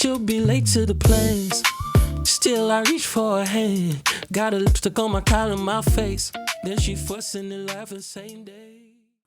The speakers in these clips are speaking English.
She'll be late to the plans. Still I reach for her hand. Got a lipstick on my collar and my face. Then she fussing and laughing same day.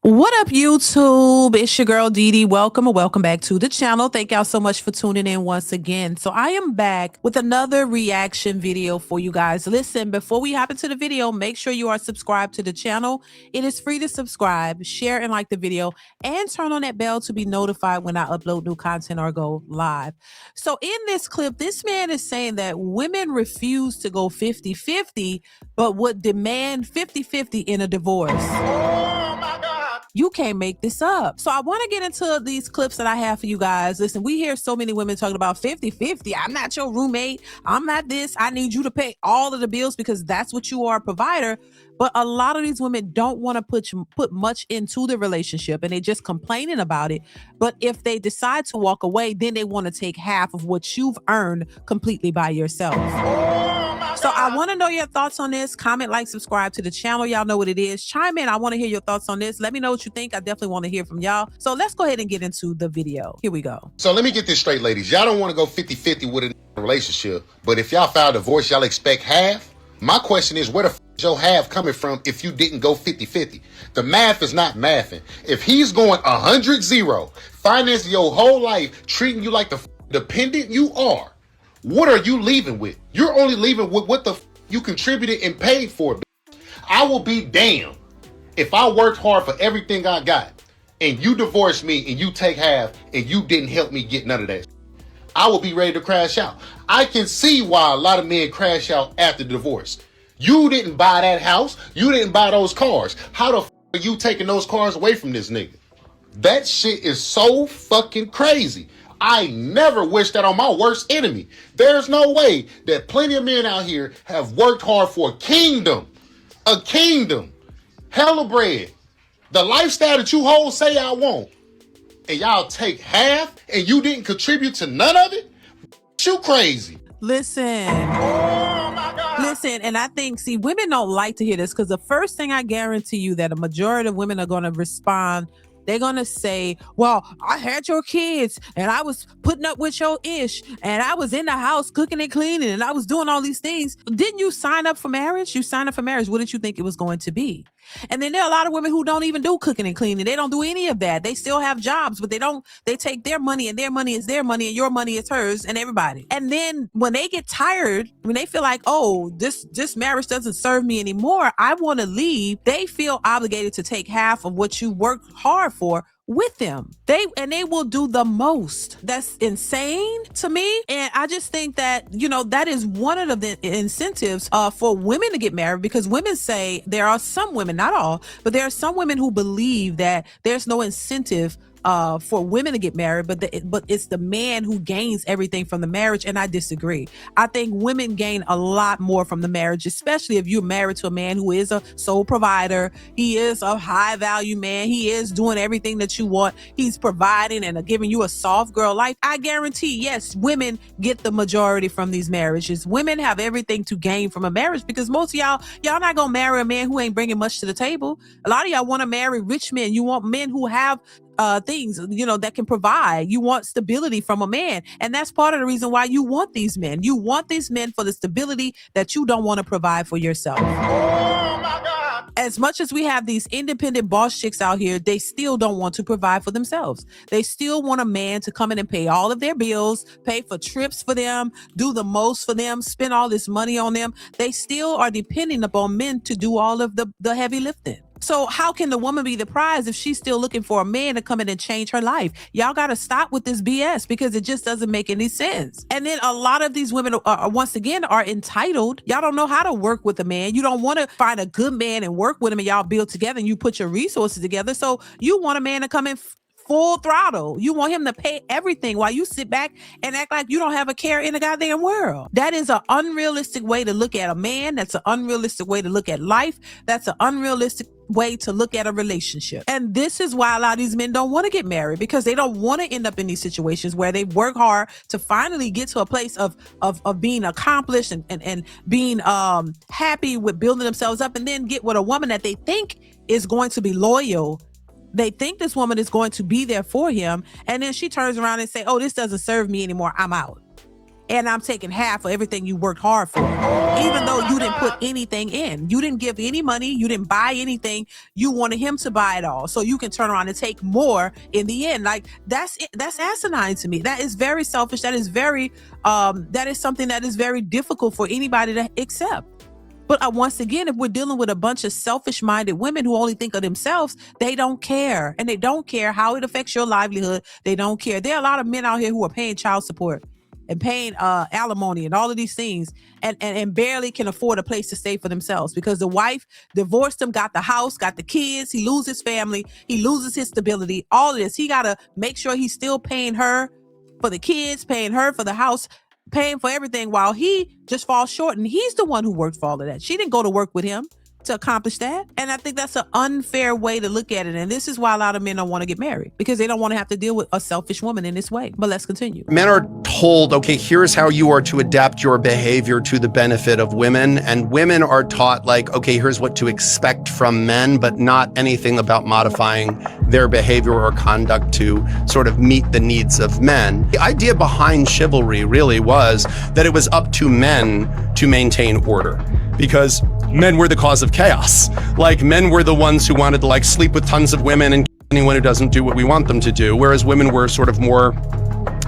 What up, YouTube? It's your girl DeeDee. Welcome or welcome back to the channel. Thank y'all so much for tuning in once again. So I am back with another reaction video for you guys. Listen, before we hop into the video, make sure you are subscribed to the channel. It is free to subscribe, share and like the video, and turn on that bell to be notified when I upload new content or go live. So in this clip, this man is saying that women refuse to go 50-50, but would demand 50-50 in a divorce. Oh my God. You can't make this up. So I want to get into these clips that I have for you guys. Listen, we hear so many women talking about 50-50. I'm not your roommate. I'm not this. I need you to pay all of the bills because that's what you are, a provider. But a lot of these women don't want to put much into the relationship and they just complaining about it. But if they decide to walk away, then they want to take half of what you've earned completely by yourself. So I want to know your thoughts on this. Comment, like, subscribe to the channel. Y'all know what it is. Chime in. I want to hear your thoughts on this. Let me know what you think. I definitely want to hear from y'all. So let's go ahead and get into the video. Here we go. So let me get this straight, ladies. Y'all don't want to go 50-50 with a relationship, but if y'all file divorce, y'all expect half? My question is, where the f is your half coming from if you didn't go 50-50? The math is not mathing. If he's going 100-0, financing your whole life, treating you like the dependent you are, what are you leaving with? You're only leaving with what the you contributed and paid for. I will be damned if I worked hard for everything I got and you divorce me and you take half and you didn't help me get none of that. I will be ready to crash out. I can see why a lot of men crash out after the divorce. You didn't buy that house. You didn't buy those cars. How the f are you taking those cars away from this nigga? That shit is so fucking crazy. I never wish that on my worst enemy. There's no way that plenty of men out here have worked hard for a kingdom, hella bread, the lifestyle that you hold say I want, and y'all take half and you didn't contribute to none of it? You crazy. Listen. Oh my God. Listen, and I think, see, women don't like to hear this because the first thing I guarantee you that a majority of women are going to respond, they're going to say, well, I had your kids and I was putting up with your ish and I was in the house cooking and cleaning and I was doing all these things. Didn't you sign up for marriage? You signed up for marriage. What did you think it was going to be? And then there are a lot of women who don't even do cooking and cleaning. They don't do any of that. They still have jobs, but they take their money and their money is their money and your money is hers and everybody. And then when they get tired, when they feel like, oh, this marriage doesn't serve me anymore, I want to leave, they feel obligated to take half of what you worked hard for with them. They will do the most. That's insane to me. And I just think that, you know, that is one of the incentives for women to get married, because women say, there are some women, not all, but there are some women who believe that there's no incentive for women to get married, but it's the man who gains everything from the marriage. And I disagree. I think women gain a lot more from the marriage, especially if you're married to a man who is a sole provider. He is a high value man. He is doing everything that you want. He's providing and giving you a soft girl life. I guarantee, yes, women get the majority from these marriages. Women have everything to gain from a marriage, because most of y'all not gonna marry a man who ain't bringing much to the table. A lot of y'all want to marry rich men. You want men who have things, you know, that can provide. You want stability from a man. And that's part of the reason why you want these men. You want these men for the stability that you don't want to provide for yourself. Oh my God. As much as we have these independent boss chicks out here, they still don't want to provide for themselves. They still want a man to come in and pay all of their bills, pay for trips for them, do the most for them, spend all this money on them. They still are depending upon men to do all of the heavy lifting. So how can the woman be the prize if she's still looking for a man to come in and change her life? Y'all got to stop with this BS, because it just doesn't make any sense. And then a lot of these women, once again, are entitled. Y'all don't know how to work with a man. You don't want to find a good man and work with him and y'all build together and you put your resources together. So you want a man to come in full throttle. You want him to pay everything while you sit back and act like you don't have a care in the goddamn world. That is an unrealistic way to look at a man. That's an unrealistic way to look at life. That's an unrealistic way to look at a relationship. And this is why a lot of these men don't want to get married, because they don't want to end up in these situations where they work hard to finally get to a place of being accomplished and being happy with building themselves up, and then get with a woman that they think is going to be loyal. They think this woman is going to be there for him, and then she turns around and say, oh, this doesn't serve me anymore, I'm out. and I'm taking half of everything you worked hard for, even though you didn't put anything in. You didn't give any money. You didn't buy anything. You wanted him to buy it all so you can turn around and take more in the end. Like, that's asinine to me. That is very selfish. That is very, that is something that is very difficult for anybody to accept. But once again, if we're dealing with a bunch of selfish-minded women who only think of themselves, they don't care. And they don't care how it affects your livelihood. They don't care. There are a lot of men out here who are paying child support and paying alimony and all of these things and barely can afford a place to stay for themselves because the wife divorced him, got the house, got the kids. He loses family. He loses his stability. All of this. He got to make sure he's still paying her for the kids, paying her for the house, paying for everything while he just falls short. And he's the one who worked for all of that. She didn't go to work with him to accomplish that. And I think that's an unfair way to look at it. And this is why a lot of men don't want to get married, because they don't want to have to deal with a selfish woman in this way. But let's continue. Men are told, okay, here's how you are to adapt your behavior to the benefit of women. And women are taught, like, okay, here's what to expect from men, but not anything about modifying their behavior or conduct to sort of meet the needs of men. The idea behind chivalry really was that it was up to men to maintain order, because men were the cause of chaos. Like, men were the ones who wanted to, like, sleep with tons of women and anyone who doesn't do what we want them to do, whereas women were sort of more,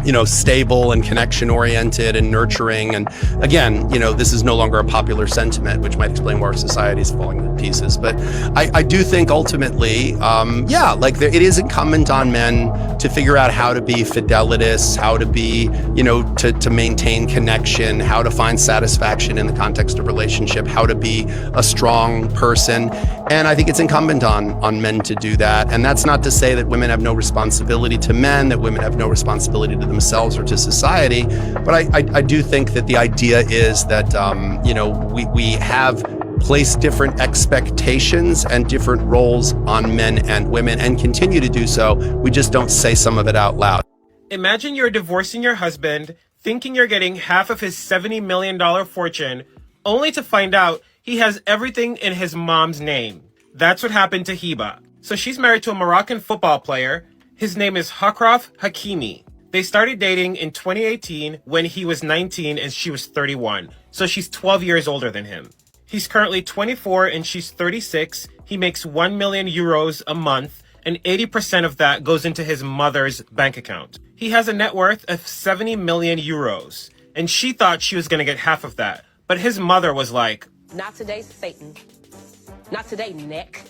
you know, stable and connection oriented and nurturing. And again, you know, this is no longer a popular sentiment, which might explain why our society is falling to pieces. But I do think ultimately, it is incumbent on men to figure out how to be fidelitous, how to be, you know, to maintain connection, how to find satisfaction in the context of relationship, how to be a strong person. And I think it's incumbent on men to do that. And that's not to say that women have no responsibility to men, that women have no responsibility to themselves or to society. But I do think that the idea is that, we have placed different expectations and different roles on men and women and continue to do so. We just don't say some of it out loud. Imagine you're divorcing your husband, thinking you're getting half of his $70 million fortune, only to find out he has everything in his mom's name. That's what happened to Hiba. So she's married to a Moroccan football player. His name is Achraf Hakimi. They started dating in 2018 when he was 19 and she was 31. So she's 12 years older than him. He's currently 24 and she's 36. He makes 1 million euros a month, and 80% of that goes into his mother's bank account. He has a net worth of 70 million euros, and she thought she was going to get half of that. But his mother was like, "Not today, Satan. Not today, neck.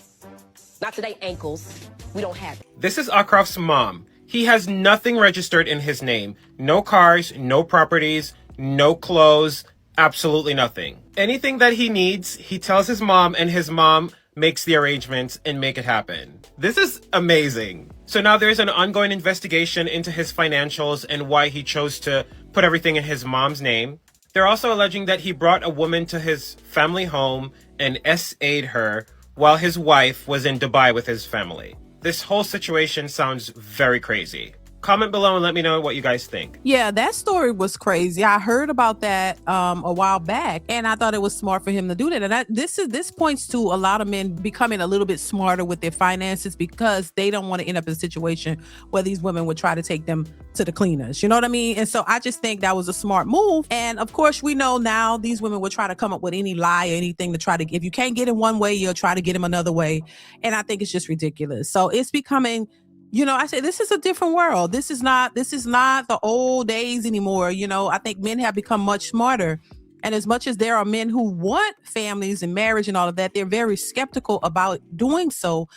Not today, ankles. We don't have it." This is Achraf's mom. He has nothing registered in his name. No cars, no properties, no clothes, absolutely nothing. Anything that he needs, he tells his mom, and his mom makes the arrangements and make it happen. This is amazing. So now there's an ongoing investigation into his financials and why he chose to put everything in his mom's name. They're also alleging that he brought a woman to his family home and SA'd her while his wife was in Dubai with his family. This whole situation sounds very crazy. Comment below and let me know what you guys think. Yeah, that story was crazy. I heard about that a while back, and I thought it was smart for him to do that. And this points to a lot of men becoming a little bit smarter with their finances because they don't want to end up in a situation where these women would try to take them to the cleaners. You know what I mean? And so I just think that was a smart move. And of course, we know now these women will try to come up with any lie or anything to try to, if you can't get him one way, you'll try to get him another way. And I think it's just ridiculous. So it's becoming, you know, I say this is a different world. This is not the old days anymore. You know, I think men have become much smarter. And as much as there are men who want families and marriage and all of that, they're very skeptical about doing so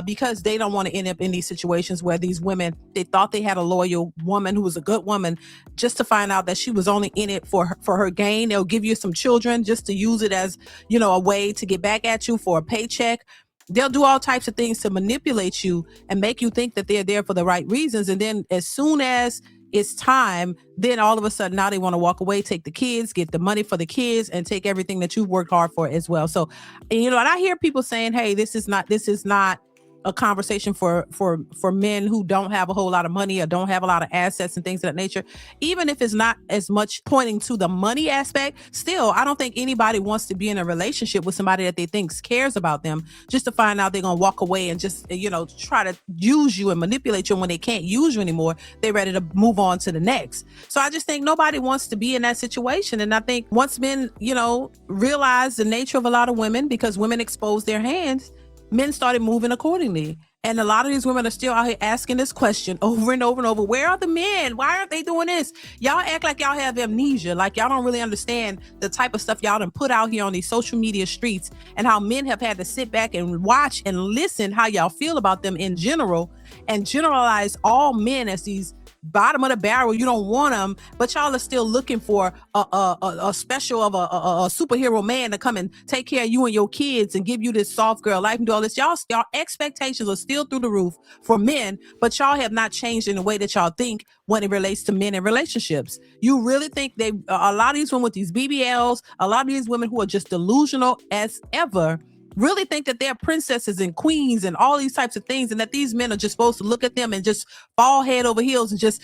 because they don't want to end up in these situations where these women, they thought they had a loyal woman who was a good woman, just to find out that she was only in it for her gain. They'll give you some children just to use it as, you know, a way to get back at you for a paycheck. They'll do all types of things to manipulate you and make you think that they're there for the right reasons. And then as soon as it's time, then all of a sudden now they want to walk away, take the kids, get the money for the kids, and take everything that you've worked hard for as well. So, and, you know, and I hear people saying, hey, this is not a conversation for men who don't have a whole lot of money or don't have a lot of assets and things of that nature. Even if it's not as much pointing to the money aspect, still, I don't think anybody wants to be in a relationship with somebody that they think cares about them just to find out they're going to walk away and just, try to use you and manipulate you. And when they can't use you anymore, they're ready to move on to the next. So I just think nobody wants to be in that situation. And I think once men, realize the nature of a lot of women, because women expose their hands, men started moving accordingly. And a lot of these women are still out here asking this question over and over and over. Where are the men? Why aren't they doing this? Y'all act like y'all have amnesia. Like y'all don't really understand the type of stuff y'all done put out here on these social media streets and how men have had to sit back and watch and listen how y'all feel about them in general and generalize all men as these bottom of the barrel. You don't want them, but y'all are still looking for a special of a superhero man to come and take care of you and your kids and give you this soft girl life and do all this. Y'all expectations are still through the roof for men, but y'all have not changed in the way that y'all think when it relates to men and relationships. You really think a lot of these women with these BBLs, a lot of these women who are just delusional as ever, really think that they're princesses and queens and all these types of things, and that these men are just supposed to look at them and just fall head over heels and just,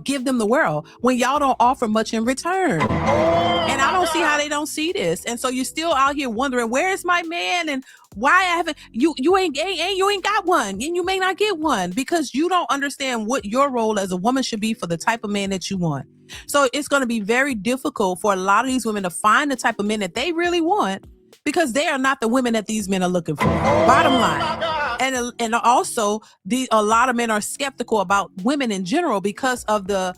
give them the world when y'all don't offer much in return. And I don't see how they don't see this. And so you're still out here wondering, where is my man? And why I haven't you ain't got one, and you may not get one because you don't understand what your role as a woman should be for the type of man that you want. So it's going to be very difficult for a lot of these women to find the type of men that they really want, because they are not the women that these men are looking for. Bottom line. And also a lot of men are skeptical about women in general because of the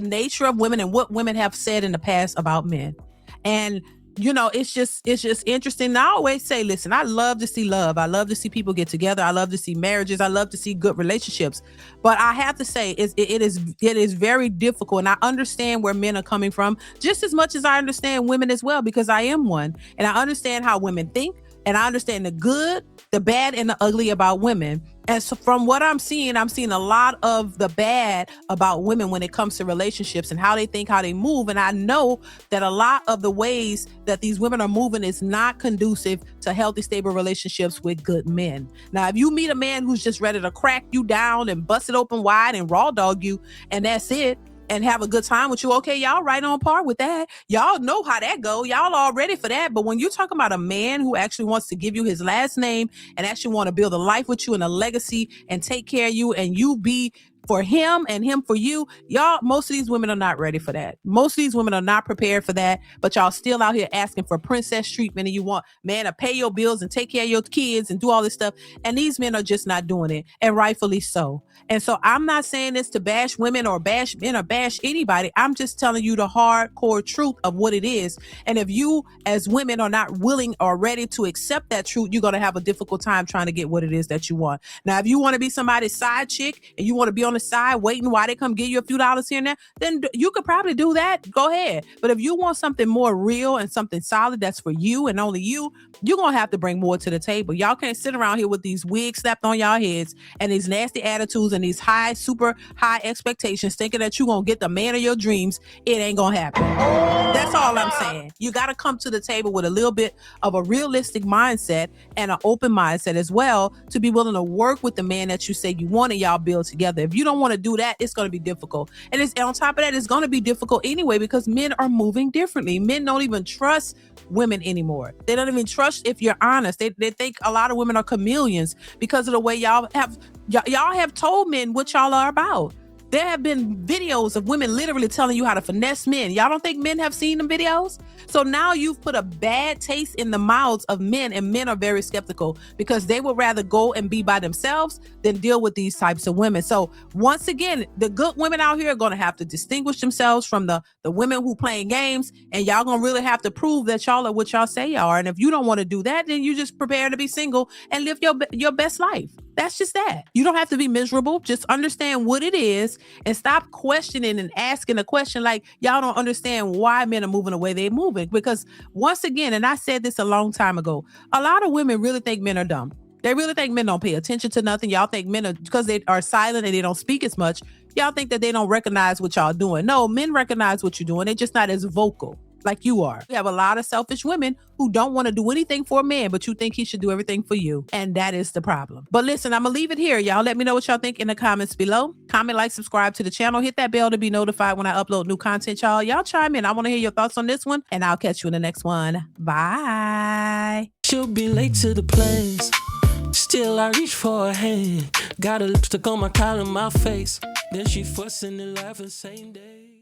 nature of women and what women have said in the past about men. And it's just interesting. And I always say, listen, I love to see love. I love to see people get together. I love to see marriages. I love to see good relationships. But I have to say, it is very difficult. And I understand where men are coming from just as much as I understand women as well, because I am one. And I understand how women think. And I understand the good, the bad, and the ugly about women. And so from what I'm seeing a lot of the bad about women when it comes to relationships and how they think, how they move. And I know that a lot of the ways that these women are moving is not conducive to healthy, stable relationships with good men. Now, if you meet a man who's just ready to crack you down and bust it open wide and raw dog you, and that's it, and have a good time with you, okay, y'all right on par with that. Y'all know how that go. Y'all all ready for that. But when you're talking about a man who actually wants to give you his last name and actually want to build a life with you and a legacy and take care of you, and you be for him and him for you, y'all, most of these women are not ready for that. Most of these women are not prepared for that, but y'all still out here asking for princess treatment, and you want man to pay your bills and take care of your kids and do all this stuff. And these men are just not doing it, and rightfully so. And so I'm not saying this to bash women or bash men or bash anybody. I'm just telling you the hardcore truth of what it is. And if you as women are not willing or ready to accept that truth, you're going to have a difficult time trying to get what it is that you want. Now, if you want to be somebody's side chick and you want to be on the side waiting while they come give you a few dollars here and there, then you could probably do that. Go ahead. But if you want something more real and something solid that's for you and only you, you're going to have to bring more to the table. Y'all can't sit around here with these wigs slapped on y'all heads and these nasty attitudes and these super high expectations thinking that you're going to get the man of your dreams. It ain't going to happen. That's all I'm saying. You got to come to the table with a little bit of a realistic mindset and an open mindset as well to be willing to work with the man that you say you want and y'all build together. If you don't want to do that, it's going to be difficult. And on top of that, it's going to be difficult anyway because men are moving differently. Men don't even trust women anymore. They don't even trust if you're honest. They think a lot of women are chameleons because of the way y'all have told men what y'all are about. There have been videos of women literally telling you how to finesse men. Y'all don't think men have seen them videos? So now you've put a bad taste in the mouths of men, and men are very skeptical because they would rather go and be by themselves than deal with these types of women. So once again, the good women out here are going to have to distinguish themselves from the women who playing games, and y'all going to really have to prove that y'all are what y'all say y'all are. And if you don't want to do that, then you just prepare to be single and live your best life. That's just that. You don't have to be miserable. Just understand what it is and stop questioning and asking a question like y'all don't understand why men are moving the way they're moving. Because once again, and I said this a long time ago, a lot of women really think men are dumb. They really think men don't pay attention to nothing. Y'all think men are, because they are silent and they don't speak as much, y'all think that they don't recognize what y'all doing. No, men recognize what you're doing. They're just not as vocal. like you are. We have a lot of selfish women who don't want to do anything for a man, but you think he should do everything for you. And that is the problem. But listen, I'm going to leave it here. Y'all let me know what y'all think in the comments below. Comment, like, subscribe to the channel. Hit that bell to be notified when I upload new content, y'all. Y'all chime in. I want to hear your thoughts on this one, and I'll catch you in the next one. Bye. She'll be late to the place. Still, I reach for her hand. Got a lipstick on my collar, my face. Then she fussing and laughing same day.